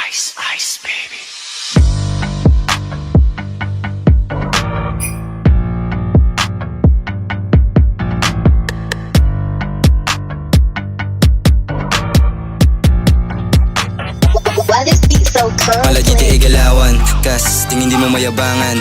Ice, ice, baby. Why this beat so Malagiti curly? igalawan, kas tingin di mo mayabangan.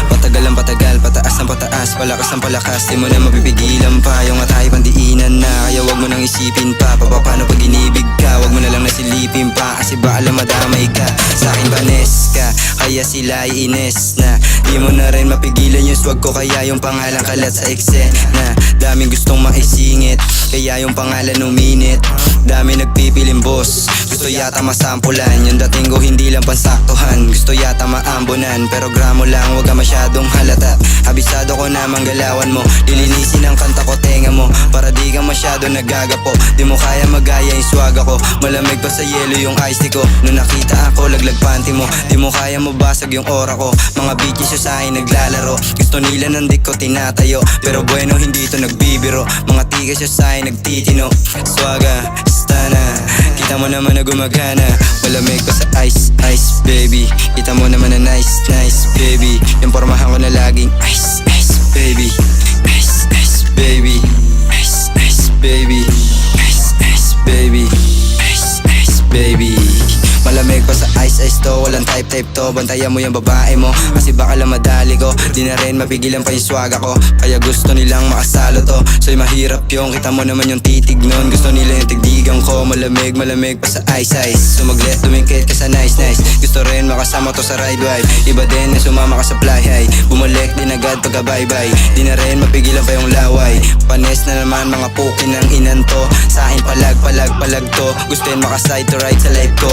Patagal ang patagal, pataas ang pataas, palakas ang palakas. Di mo na mapipigilan pa, yung atay pandiinan na. Kaya wag mo nang isipin pa, papapano pag inibig ka. Wag mo na lang nasilipin pa, kasi ba alam madamay ka. Sa akin banes ka, kaya sila ay ines na. Di mo na rin mapigilan yung swag ko, kaya yung pangalan kalat sa eksena. Daming gustong maisingit, kaya yung pangalan uminit. Dami nagpipiling boss, gusto yata masampulan. Yung dating ko hindi lang pansaktuhan, gusto yata maambunan. Pero gramo lang, wag ka masyadong halata. Abisado ko na manggalawan mo, lilinisin ang kanta ko, tenga mo, para di ka masyado nagagapo. Di mo kaya magaya yung swag ako, malamig pa sa yelo yung ice tea ko. Nung nakita ako, laglag panty mo, di mo kaya mabasag yung aura ko. Mga bitches yung sa akin naglalaro, gusto nila ng dik ko tinatayo. Pero bueno, hindi to nagbibiro, mga tigas yung sa akin nagtitino. Swaga, stana, kita mo naman na gumagana. Malamig pa sa ice, ice baby. Kita mo naman na nice, nice baby. Yung pormahan ko na laging ice, ice baby. Ice, ice baby. Ice, ice baby. Ice, ice baby. Ice, ice baby. Malamig pa sa ice ice to, walang type type to. Bantayan mo yung babae mo, kasi baka lang madali ko. Di na rin mapigilan pa yung swag ako, kaya gusto nilang makasalo to. So'y mahirap yung, kita mo naman yung titig nun. Gusto nila yung tigdigan ko, malamig, malamig pa sa ice ice. Sumaglit, tumingkit ka sa nice nice. Gusto rin makasama to sa ride wide. Iba din na sumama ka sa fly high, bumalik din agad pagka bye bye. Di na rin mapigilan pa yung laway. Panes na naman mga pukin ng inan to. Sa akin palag, palag, palag to. Gusto yun makaside to ride sa life ko.